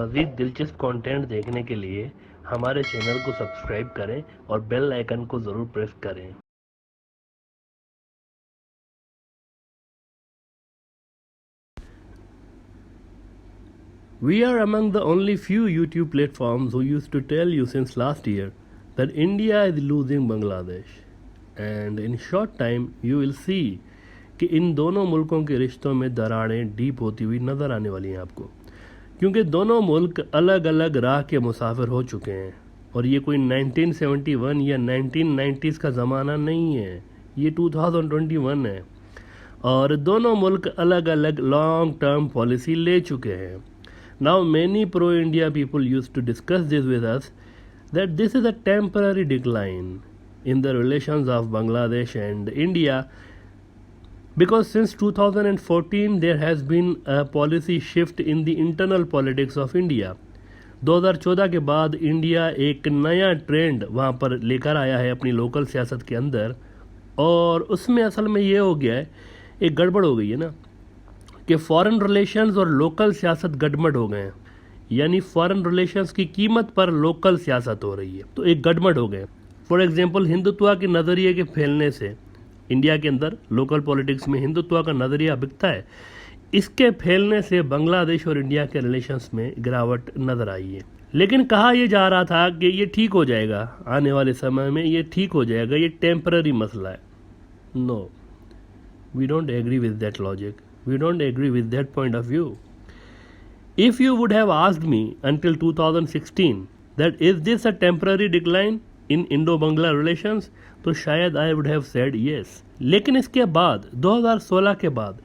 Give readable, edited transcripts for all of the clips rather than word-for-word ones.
मज़ीद दिलचस्प कंटेंट देखने के लिए हमारे चैनल को सब्सक्राइब करें और बेल आइकन को ज़रूर प्रेस करें। We are among the only few YouTube platforms who used to tell you since last year that India is losing Bangladesh, and in short time you will see कि इन दोनों मुल्कों के रिश्तों में दरारें डीप होती हुई नज़र आने वाली हैं आपको, क्योंकि दोनों मुल्क अलग अलग राह के मुसाफिर हो चुके हैं और ये कोई 1971 या 1990s का ज़माना नहीं है, ये 2021 है और दोनों मुल्क अलग अलग लॉन्ग टर्म पॉलिसी ले चुके हैं। Now many pro-India people used to discuss this with us that this is a temporary decline in the relations of Bangladesh and India because since 2014 there has been a policy shift in the internal politics of India. 2014 के बाद India एक नया trend वहाँ पर लेकर आया है अपनी लोकल सियासत के अंदर और उसमें असल में ये हो गया है, एक गड़बड़ हो गई है ना कि फॉरेन रिलेशंस और लोकल सियासत गड़बड़ हो गए हैं, यानी फॉरेन रिलेशंस की कीमत पर लोकल सियासत हो रही है, तो एक गड़बड़ हो गए। फॉर एग्जांपल हिंदुत्व के नज़रिए के फैलने से इंडिया के अंदर लोकल पॉलिटिक्स में हिंदुत्व का नज़रिया बिकता है, इसके फैलने से बांग्लादेश और इंडिया के रिलेशंस में गिरावट नज़र आई है। लेकिन कहा यह जा रहा था कि ये ठीक हो जाएगा, आने वाले समय में ये ठीक हो जाएगा, ये टेम्पररी मसला है। No, we don't agree with that logic. We don't agree with that point of view. If you would have asked me until 2016 that is this a temporary decline in Indo-Bangla relations, तो शायद I would have said yes. लेकिन इसके बाद 2016 के बाद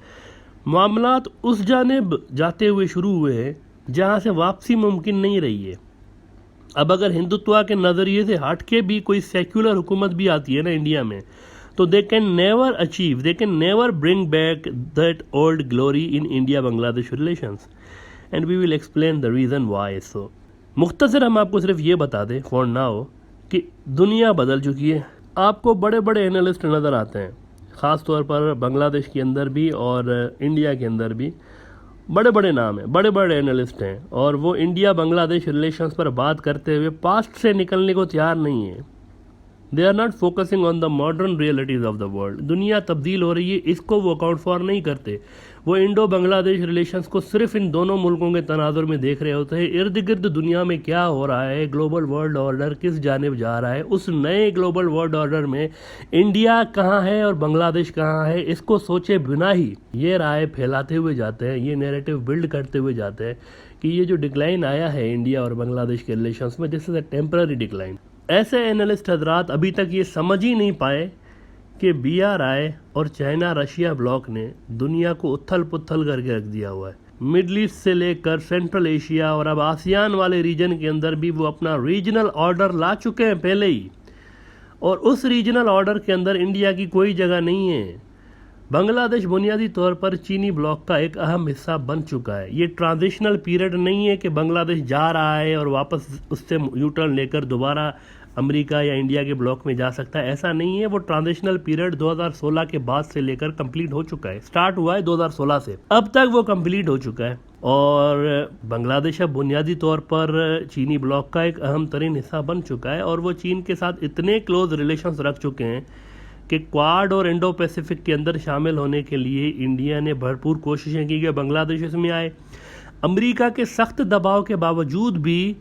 मामलात उस जानिब जाते हुए शुरू हुए हैं जहाँ से वापसी मुमकिन नहीं रही है। अब अगर हिंदुत्व के नज़रिए से हट के भी कोई सेक्युलर हुकूमत भी आती है ना इंडिया में, तो they can never bring back that old glory in India-Bangladesh relations, and we will explain the reason why so. मुख्तसर हम आपको सिर्फ ये बता दें for now कि दुनिया बदल चुकी है। आपको बड़े बड़े एनालिस्ट नज़र आते हैं, ख़ास तौर पर बांग्लादेश के अंदर भी और इंडिया के अंदर भी बड़े बड़े नाम हैं, बड़े बड़े एनालिस्ट हैं, और वो इंडिया बांग्लादेश रिलेशंस पर बात करते हुए पास्ट से निकलने को तैयार नहीं है। They are not focusing on the modern realities of the world. दुनिया तब्दील हो रही है, इसको वो अकाउंट फॉर नहीं करते। वो इंडो बांग्लादेश रिलेशंस को सिर्फ इन दोनों मुल्कों के तनाजुर में देख रहे होते हैं। इर्द गिर्द दुनिया में क्या हो रहा है, ग्लोबल वर्ल्ड ऑर्डर किस जानिब जा रहा है, उस नए ग्लोबल वर्ल्ड ऑर्डर में इंडिया कहाँ है और बांग्लादेश कहाँ है, इसको सोचे बिना ही ये राय फैलाते हुए जाते हैं, ये नैरेटिव बिल्ड करते हुए जाते हैं कि ये जो डिक्लाइन आया है इंडिया और बांग्लादेश के रिलेशंस में, this is a temporary decline. ऐसे एनालिस्ट हजरात अभी तक ये समझ ही नहीं पाए कि BRI और चाइना रशिया ब्लॉक ने दुनिया को उथल पुथल करके रख दिया हुआ है। मिडल ईस्ट से लेकर सेंट्रल एशिया और अब आसियान वाले रीजन के अंदर भी वो अपना रीजनल ऑर्डर ला चुके हैं पहले ही, और उस रीजनल ऑर्डर के अंदर इंडिया की कोई जगह नहीं है। बांग्लादेश बुनियादी तौर पर चीनी ब्लॉक का एक अहम हिस्सा बन चुका है। ये ट्रांजिशनल पीरियड नहीं है कि बांग्लादेश जा रहा है और वापस उससे यू टर्न लेकर दोबारा अमेरिका या इंडिया के ब्लॉक में जा सकता है, ऐसा नहीं है। वो ट्रांजिशनल पीरियड 2016 के बाद से लेकर कंप्लीट हो चुका है, स्टार्ट हुआ है 2016 से, अब तक वो कंप्लीट हो चुका है। और बांग्लादेश अब बुनियादी तौर पर चीनी ब्लॉक का एक अहम तरीन हिस्सा बन चुका है और वो चीन के साथ इतने क्लोज रिलेशंस रख चुके हैं कि क्वाड और इंडो पैसिफिक के अंदर शामिल होने के लिए इंडिया ने भरपूर कोशिशें की कि बांग्लादेश इसमें आए। अमेरिका के सख्त दबाव के बावजूद भी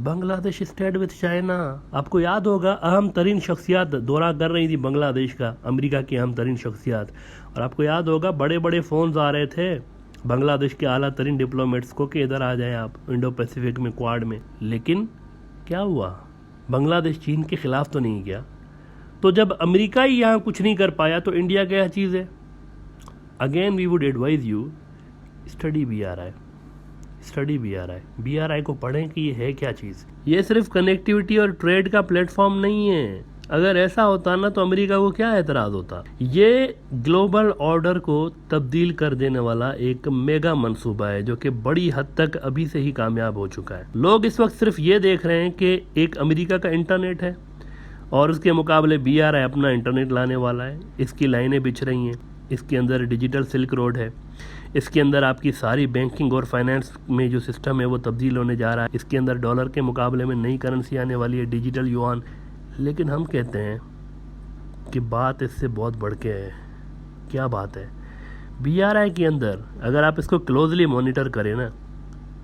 बांग्लादेश स्टैंड विद चाइना। आपको याद होगा अहम तरीन शख्सियात दौरा कर रही थी बांग्लादेश का, अमेरिका की अहम तरीन शख्सियात, और आपको याद होगा बड़े बड़े फ़ोन्स आ रहे थे बांग्लादेश के आला तरीन डिप्लोमेट्स को कि इधर आ जाएं आप इंडो पैसिफिक में, क्वाड में। लेकिन क्या हुआ, बांग्लादेश चीन के ख़िलाफ़ तो नहीं गया। तो जब अमेरिका ही यहाँ कुछ नहीं कर पाया तो इंडिया क्या चीज़ है। Again we would advise you study BRI को पढ़ें कि ये है क्या चीज़। ये सिर्फ कनेक्टिविटी और ट्रेड का प्लेटफॉर्म नहीं है। अगर ऐसा होता ना तो अमेरिका को क्या एतराज़ होता। ये ग्लोबल ऑर्डर को तब्दील कर देने वाला एक मेगा मंसूबा है जो कि बड़ी हद तक अभी से ही कामयाब हो चुका है। लोग इस वक्त सिर्फ ये देख रहे हैं कि एक अमेरिका का इंटरनेट है और उसके मुकाबले BRI अपना इंटरनेट लाने वाला है, इसकी लाइनें बिछ रही हैं, इसके अंदर डिजिटल सिल्क रोड है, इसके अंदर आपकी सारी बैंकिंग और फाइनेंस में जो सिस्टम है वो तब्दील होने जा रहा है, इसके अंदर डॉलर के मुकाबले में नई करेंसी आने वाली है, डिजिटल युआन। लेकिन हम कहते हैं कि बात इससे बहुत बढ़ के है। क्या बात है? BRI के अंदर अगर आप इसको क्लोजली मॉनिटर करें ना,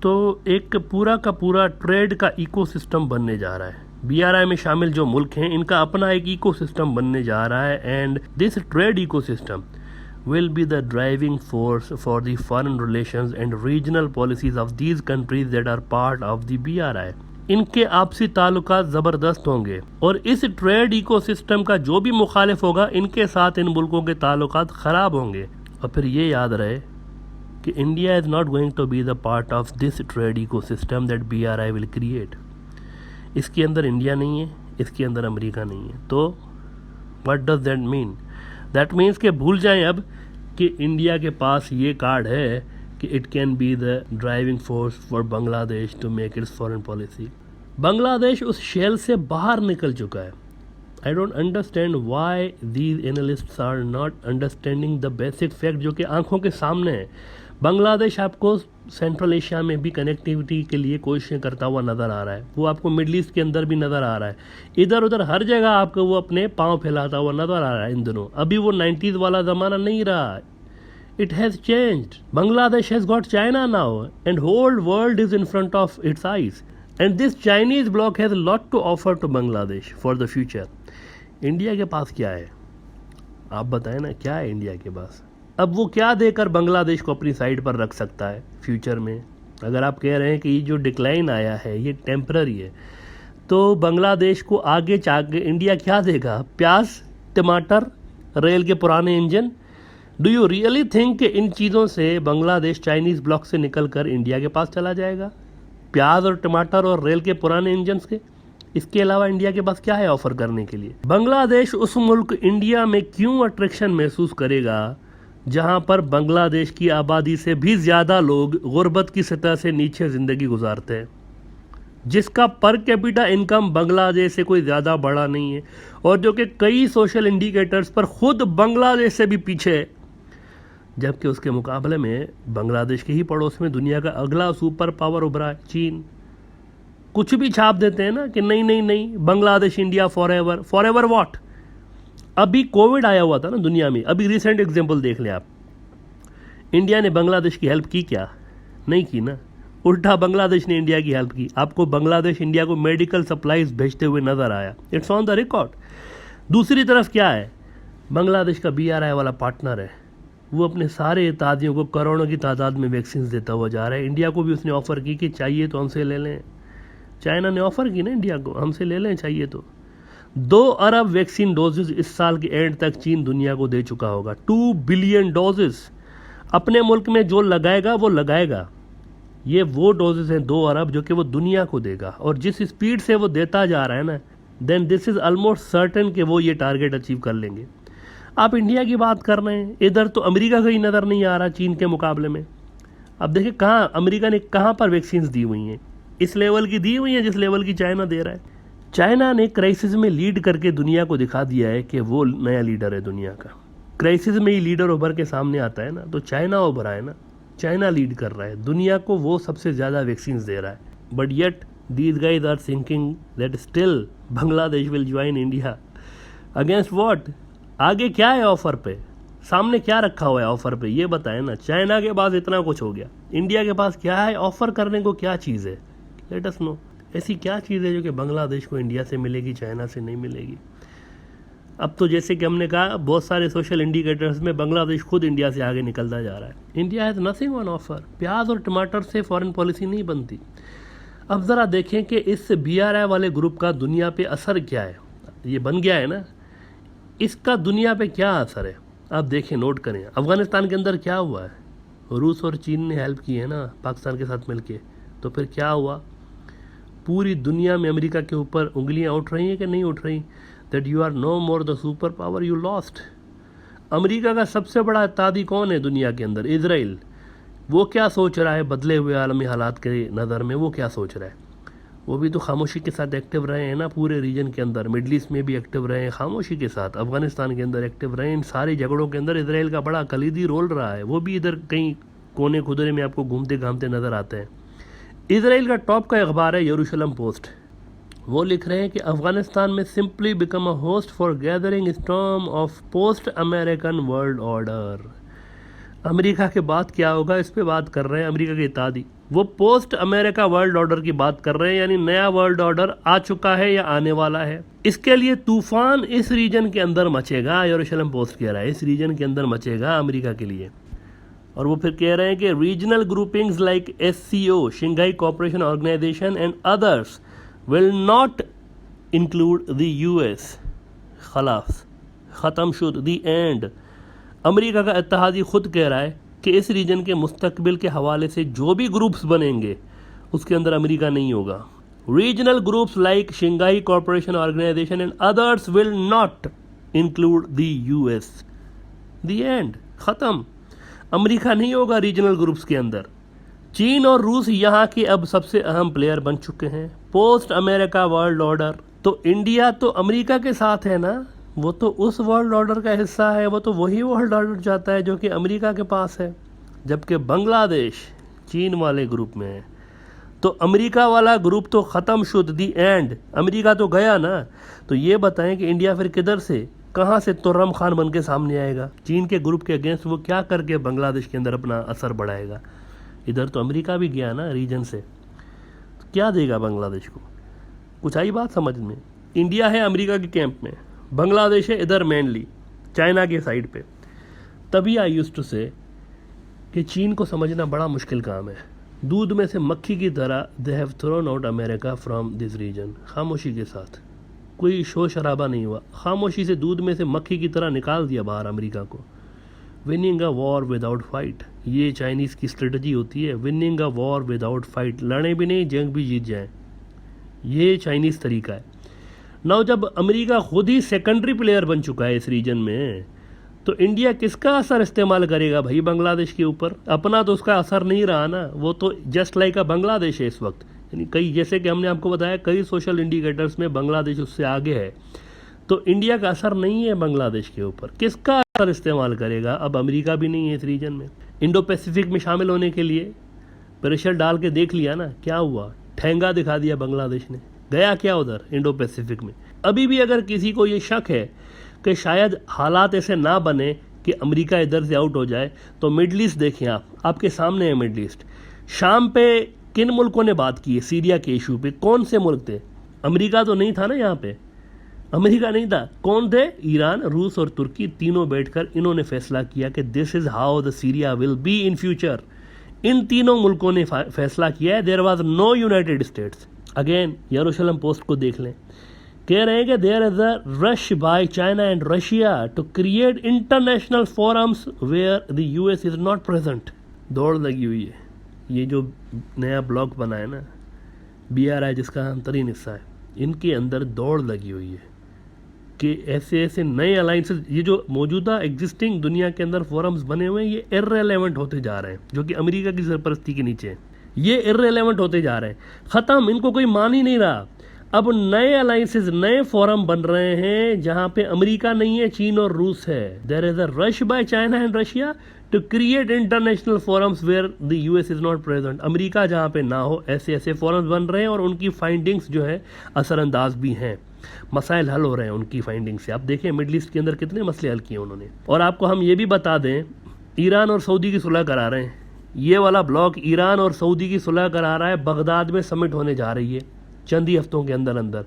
तो एक पूरा का पूरा ट्रेड का इकोसिस्टम बनने जा रहा है। BRI में शामिल जो मुल्क हैं इनका अपना एक इकोसिस्टम बनने जा रहा है, and this trade ecosystem will be the driving force for the foreign relations and regional policies of these countries that are part of the BRI. इनके आपसी ताल्लुकात ज़बरदस्त होंगे और इस ट्रेड इकोसिस्टम का जो भी मुखालिफ होगा इनके साथ इन मुल्कों के ताल्लुकात ख़राब होंगे। और फिर ये याद रहे कि India is not going to be the part of this trade ecosystem that BRI will create. इसके अंदर इंडिया नहीं है, इसके अंदर अमेरिका नहीं है। तो what does that mean? That means कि भूल जाएं अब कि इंडिया के पास ये कार्ड है कि it can be the driving force for Bangladesh to make its foreign policy. Bangladesh उस शेल से बाहर निकल चुका है। I don't understand why these analysts are not understanding the basic fact जो कि आंखों के सामने है। बांग्लादेश आपको सेंट्रल एशिया में भी कनेक्टिविटी के लिए कोशिशें करता हुआ नज़र आ रहा है, वो आपको मिडल ईस्ट के अंदर भी नज़र आ रहा है, इधर उधर हर जगह आपको वो अपने पांव फैलाता हुआ नज़र आ रहा है इन दिनों। अभी वो 90s वाला ज़माना नहीं रहा। It has changed. Bangladesh has got China now and whole world is in front of its eyes, and this Chinese bloc has lot to offer to Bangladesh for the future. India के पास क्या है? आप बताएं ना, क्या है इंडिया के पास? अब वो क्या देकर बांग्लादेश को अपनी साइड पर रख सकता है फ्यूचर में? अगर आप कह रहे हैं कि ये जो डिक्लाइन आया है ये टेम्पररी है, तो बांग्लादेश को आगे चाके इंडिया क्या देगा? प्याज, टमाटर, रेल के पुराने engine? Do you really think कि इन चीज़ों से बांग्लादेश चाइनीज़ ब्लॉक से निकल कर इंडिया के पास चला जाएगा? प्याज और टमाटर और रेल के पुराने इंजन के? इसके अलावा इंडिया के पास क्या है ऑफर करने के लिए? बांग्लादेश उस मुल्क इंडिया में क्यों अट्रैक्शन महसूस करेगा जहां पर बांग्लादेश की आबादी से भी ज़्यादा लोग गुर्बत की सतह से नीचे ज़िंदगी गुजारते हैं, जिसका पर कैपिटा इनकम बांग्लादेश से कोई ज़्यादा बड़ा नहीं है, और जो कि कई सोशल इंडिकेटर्स पर खुद बांग्लादेश से भी पीछे है, जबकि उसके मुकाबले में बांग्लादेश के ही पड़ोस में दुनिया का अगला सुपर पावर उभरा है, चीन। कुछ भी छाप देते हैं ना कि नहीं नहीं नहीं, Bangladesh India for ever. For ever what? अभी कोविड आया हुआ था ना दुनिया में, अभी रिसेंट एग्जांपल देख लें आप। इंडिया ने बांग्लादेश की हेल्प की क्या? नहीं की ना, उल्टा बांग्लादेश ने इंडिया की हेल्प की। आपको बांग्लादेश इंडिया को मेडिकल सप्लाईज भेजते हुए नजर आया, इट्स ऑन द रिकॉर्ड। दूसरी तरफ क्या है? बांग्लादेश का BRI वाला पार्टनर है, वो अपने सारे इत्तेहादियों को करोड़ों की तादाद में वैक्सीन देता हुआ जा रहा है। इंडिया को भी उसने ऑफर की कि चाहिए तो हमसे ले लें। चाइना ने ऑफर की ना इंडिया को, हमसे ले लें चाहिए तो। 2 अरब वैक्सीन डोजेज इस साल के एंड तक चीन दुनिया को दे चुका होगा। 2 बिलियन डोजेज अपने मुल्क में जो लगाएगा वो लगाएगा। ये वो डोजेज हैं 2 अरब जो कि वो दुनिया को देगा, और जिस स्पीड से वो देता जा रहा है ना, then this is almost certain कि वो ये टारगेट अचीव कर लेंगे। आप इंडिया की बात कर रहे हैं, इधर तो अमेरिका कहीं नज़र नहीं आ रहा चीन के मुकाबले में। अब देखिए कहाँ अमेरिका ने कहाँ पर वैक्सीन दी हुई हैं, इस लेवल की दी हुई हैं जिस लेवल की चाइना दे रहा है। चाइना ने क्राइसिस में लीड करके दुनिया को दिखा दिया है कि वो नया लीडर है दुनिया का। क्राइसिस में ही लीडर उभर के सामने आता है ना, तो चाइना उभरा है ना, चाइना लीड कर रहा है दुनिया को, वो सबसे ज़्यादा वैक्सीन दे रहा है। But yet these guys are thinking that still Bangladesh will join India. Against what? आगे क्या है ऑफर पे? सामने क्या रखा हुआ है ऑफर पे? ये बताएं ना। चाइना के पास इतना कुछ हो गया, इंडिया के पास क्या है ऑफर करने को? क्या चीज़ है? Let us know. ऐसी क्या चीज़ है जो कि बांग्लादेश को इंडिया से मिलेगी, चाइना से नहीं मिलेगी? अब तो जैसे कि हमने कहा, बहुत सारे सोशल इंडिकेटर्स में बांग्लादेश खुद इंडिया से आगे निकलता जा रहा है। India has nothing on offer. प्याज और टमाटर से फॉरेन पॉलिसी नहीं बनती। अब ज़रा देखें कि इस BRI वाले ग्रुप का दुनिया पे असर क्या है। ये बन गया है ना, इसका दुनिया पे क्या असर है? आप देखें, नोट करें। अफ़गानिस्तान के अंदर क्या हुआ है? रूस और चीन ने हेल्प की है ना पाकिस्तान के साथ मिलके, तो फिर क्या हुआ? पूरी दुनिया में अमेरिका के ऊपर उंगलियां उठ रही हैं कि नहीं उठ रही? That you are no more the super power, you lost. America का सबसे बड़ा इत्तेहादी कौन है दुनिया के अंदर? इजराइल। वो क्या सोच रहा है बदले हुए आलमी हालात के नज़र में? वो क्या सोच रहा है? वो भी तो खामोशी के साथ एक्टिव रहे हैं ना, पूरे रीजन के अंदर, मिडल ईस्ट में भी एक्टिव रहे हैं खामोशी के साथ, अफगानिस्तान के अंदर एक्टिव रहे हैं। इन सारे झगड़ों के अंदर इसराइल का बड़ा कलीदी रोल रहा है, वो भी इधर कहीं कोने खुदरे में आपको घूमते घामते नज़र आते हैं। इसराइल का टॉप का अखबार है यरूशलेम पोस्ट, वो लिख रहे हैं कि अफगानिस्तान में simply become a host for gathering storm of post American world order. America के बाद क्या होगा इस पे बात कर रहे हैं, अमेरिका के इत्यादि, वो पोस्ट अमेरिका वर्ल्ड ऑर्डर की बात कर रहे हैं, यानी नया वर्ल्ड ऑर्डर आ चुका है या आने वाला है। इसके लिए तूफान इस रीजन के अंदर मचेगा, यरूशलेम पोस्ट कह रहा है, इस रीजन के अंदर मचेगा अमेरिका के लिए। और वो फिर कह रहे हैं कि regional groupings like SCO, Shanghai cooperation organisation and others will not include the US। खलास, ख़त्म शुद, दी एंड। अमेरिका का इत्तेहादी खुद कह रहा है कि इस रीजन के मुस्तकबिल के हवाले से जो भी ग्रुप्स बनेंगे उसके अंदर अमेरिका नहीं होगा। Regional groups like Shanghai cooperation organisation and others will not include the US। The end, ख़त्म, अमेरिका नहीं होगा रीजनल ग्रुप्स के अंदर। चीन और रूस यहाँ के अब सबसे अहम प्लेयर बन चुके हैं पोस्ट अमेरिका वर्ल्ड ऑर्डर। तो इंडिया तो अमेरिका के साथ है ना, वो तो उस वर्ल्ड ऑर्डर का हिस्सा है, वो तो वही वर्ल्ड ऑर्डर चाहता है जो कि अमेरिका के पास है। जबकि बांग्लादेश चीन वाले ग्रुप में है, तो अमेरिका वाला ग्रुप तो ख़त्म शुद, दी एंड, अमेरिका तो गया ना। तो ये बताएं कि इंडिया फिर किधर से, कहाँ से तुर्रम खान बन के सामने आएगा? चीन के ग्रुप के अगेंस्ट वो क्या करके बांग्लादेश के अंदर अपना असर बढ़ाएगा? इधर तो अमेरिका भी गया ना रीजन से, तो क्या देगा बांग्लादेश को? कुछ आई बात समझ में? इंडिया है अमेरिका के कैंप में, बांग्लादेश है इधर मेनली चाइना के साइड पे। तभी आई यूज्ड टू से कि चीन को समझना बड़ा मुश्किल काम है। दूध में से मक्खी की तरह they have thrown out America from this region. खामोशी के साथ, कोई शोर शराबा नहीं हुआ, खामोशी से दूध में से मक्खी की तरह निकाल दिया बाहर अमेरिका को। Winning a war without fight, ये चाइनीज़ की स्ट्रेटजी होती है, winning a war without fight, लड़े भी नहीं जंग भी जीत जाएं, ये चाइनीज़ तरीका है। नाउ जब अमेरिका खुद ही सेकेंडरी प्लेयर बन चुका है इस रीजन में, तो इंडिया किसका असर इस्तेमाल करेगा भाई बांग्लादेश के ऊपर? अपना तो उसका असर नहीं रहा ना, वो तो जस्ट लाइक अ बांग्लादेश है इस वक्त। यानी कई, जैसे कि हमने आपको बताया, कई सोशल इंडिकेटर्स में बांग्लादेश उससे आगे है। तो इंडिया का असर नहीं है बांग्लादेश के ऊपर, किसका असर इस्तेमाल करेगा? अब अमेरिका भी नहीं है इस रीजन में। इंडो पैसिफिक में शामिल होने के लिए प्रेशर डाल के देख लिया ना, क्या हुआ? ठेंगा दिखा दिया बांग्लादेश ने, गया क्या उधर इंडो पैसिफिक में। अभी भी अगर किसी को ये शक है कि शायद हालात ऐसे ना बने कि अमेरिका इधर से आउट हो जाए, तो मिडल ईस्ट देखें आप, आपके सामने है मिडल ईस्ट। शाम पे किन मुल्कों ने बात की है सीरिया के इशू पे? कौन से मुल्क थे? अमेरिका तो नहीं था ना यहाँ पे, अमेरिका नहीं था। कौन थे? ईरान, रूस और तुर्की, तीनों बैठकर इन्होंने फैसला किया कि this is how the Syria will be in future. इन तीनों मुल्कों ने फैसला किया है। There was no United States. Again यरूशलेम पोस्ट को देख लें, कह रहे हैं कि there is a rush by China and Russia to create international forums where the US is not present. दौड़ लगी हुई है। ये जो नया ब्लॉक बना है ना BRI, जिसका अंतरीन हिस्सा है, इनके अंदर दौड़ लगी हुई है कि ऐसे ऐसे नए अलाइंसेस, ये जो मौजूदा एग्जिस्टिंग दुनिया के अंदर फोरम्स बने हुए हैं, ये इररेलेवेंट होते जा रहे हैं, जो कि अमेरिका की सरपरस्ती के नीचे हैं। ये इररेलेवेंट होते जा रहे हैं, ख़त्म, इनको कोई मान ही नहीं रहा। अब नए अलाइंसेस, नए फोरम बन रहे हैं जहां पे अमेरिका नहीं है, चीन और रूस है। There is a rush by China and Russia to create international forums where the US is not present. America जहां पे ना हो, ऐसे ऐसे फोरम्स बन रहे हैं और उनकी फाइंडिंग्स जो है असरअंदाज भी हैं। मसाइल हल हो रहे हैं उनकी फाइंडिंग से। आप देखें मिडल ईस्ट के अंदर कितने मसले हल किए उन्होंने। और आपको हम ये भी बता दें, ईरान और सऊदी की सुलह करा रहे हैं। ये वाला ब्लॉक ईरान और सऊदी की सुलह करा रहा है। बगदाद में समिट होने जा रही है चंद ही हफ्तों के अंदर अंदर।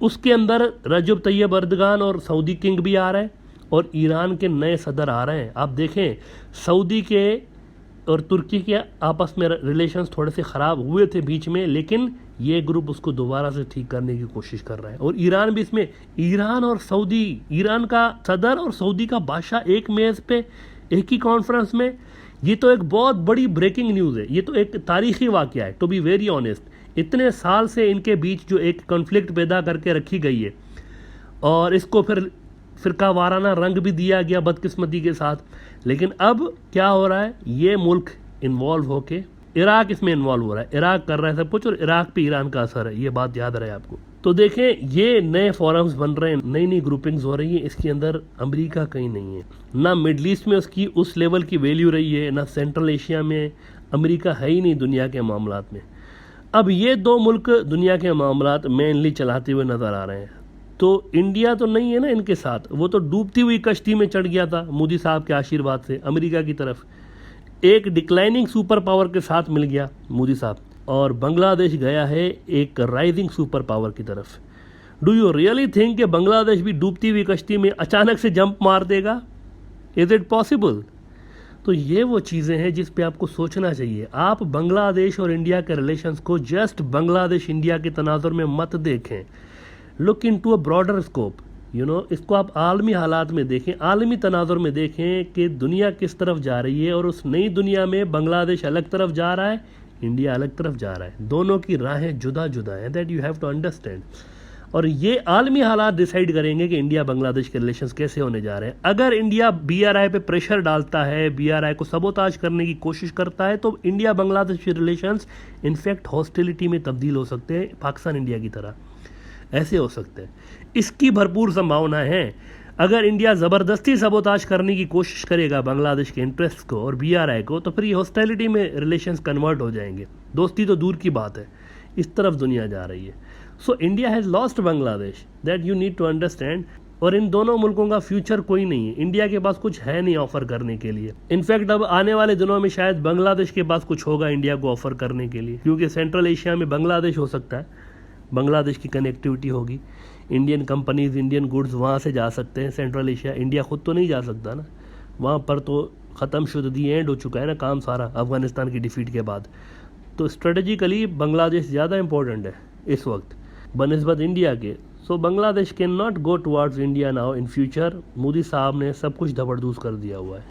उसके अंदर रजब तैयब अर्दगान और सऊदी किंग भी आ रहे हैं और ईरान के नए सदर आ रहे हैं। आप देखें, सऊदी के और तुर्की के आपस में रिलेशंस थोड़े से ख़राब हुए थे बीच में, लेकिन ये ग्रुप उसको दोबारा से ठीक करने की कोशिश कर रहा है। और ईरान भी इसमें, ईरान और सऊदी, ईरान का सदर और सऊदी का बादशाह एक मेज़ पे, एक ही कॉन्फ्रेंस में। ये तो एक बहुत बड़ी ब्रेकिंग न्यूज़ है, ये तो एक तारीखी वाक़या है, टू बी वेरी ऑनेस्ट। इतने साल से इनके बीच जो एक कॉन्फ्लिक्ट पैदा करके रखी गई है, और इसको फिर फ़िरका वाराना रंग भी दिया गया बदकिस्मती के साथ। लेकिन अब क्या हो रहा है, ये मुल्क इन्वॉल्व होके इराक इसमें इन्वॉल्व हो रहा है, इराक कर रहा है सब कुछ, और इराक पे ईरान का असर है, ये बात याद रहे आपको। तो देखें, ये नए फॉरम्स बन रहे हैं, नई नई ग्रुपिंग्स हो रही है, इसके अंदर अमेरिका कहीं नहीं है, ना मिडल ईस्ट में उसकी उस लेवल की वैल्यू रही है, ना सेंट्रल एशिया में अमेरिका है ही नहीं दुनिया के मामलात में। अब ये दो मुल्क दुनिया के मामलात मेनली चलाते हुए नज़र आ रहे हैं, तो इंडिया तो नहीं है ना इनके साथ, वो तो डूबती हुई कश्ती में चढ़ गया था मोदी साहब के आशीर्वाद से अमेरिका की तरफ, एक डिक्लाइनिंग सुपर पावर के साथ मिल गया मोदी साहब, और बांग्लादेश गया है एक राइजिंग सुपर पावर की तरफ। डू यू रियली थिंक कि बांग्लादेश भी डूबती हुई कश्ती में अचानक से जंप मार देगा? Is it possible? तो ये वो चीज़ें हैं जिस पे आपको सोचना चाहिए। आप बांग्लादेश और इंडिया के रिलेशंस को जस्ट बांग्लादेश इंडिया के तनाजुर में मत देखें, look into a broader scope, इसको आप आलमी हालात में देखें, आलमी तनाजुर में देखें कि दुनिया किस तरफ जा रही है, और उस नई दुनिया में बांग्लादेश अलग तरफ जा रहा है, इंडिया अलग तरफ जा रहा है, दोनों की राहें जुदा जुदा हैं, that you have to understand. और ये आलमी हालात डिसाइड करेंगे कि इंडिया बांग्लादेश के रिलेशंस कैसे होने जा रहे हैं। अगर इंडिया BRI पे प्रेशर डालता है, BRI को सबोताज करने की कोशिश करता है, तो इंडिया बांग्लादेश के रिलेशंस इनफैक्ट हॉस्टिलिटी में तब्दील हो सकते हैं, पाकिस्तान इंडिया की तरह ऐसे हो सकते हैं। इसकी भरपूर संभावना है। अगर इंडिया ज़बरदस्ती सबोताज करने की कोशिश करेगा बांग्लादेश के इंटरेस्ट को और BRI को, तो फिर ये हॉस्टिलिटी में रिलेशंस कन्वर्ट हो जाएंगे, दोस्ती तो दूर की बात है, इस तरफ दुनिया जा रही है। So India has lost Bangladesh, that you need to understand. और इन दोनों मुल्कों का फ्यूचर कोई नहीं है, इंडिया के पास कुछ है नहीं ऑफर करने के लिए। इनफैक्ट अब आने वाले दिनों में शायद बांग्लादेश के पास कुछ होगा इंडिया को ऑफर करने के लिए, क्योंकि सेंट्रल एशिया में बांग्लादेश हो सकता है, बांग्लादेश की कनेक्टिविटी होगी, इंडियन कंपनीज, इंडियन गुड्स वहाँ से जा सकते हैं सेंट्रल एशिया। इंडिया खुद तो नहीं जा सकता ना, वहाँ पर तो ख़त्म शुद्ध दी एंड हो चुका है ना काम सारा अफगानिस्तान की डिफीट के बाद। तो स्ट्रेटजिकली बांग्लादेश ज़्यादा इंपॉर्टेंट है इस वक्त बनिस्बत इंडिया के। So Bangladesh can not go towards India now in future. Modi साहब ने सब कुछ धबड़दूस कर दिया हुआ है।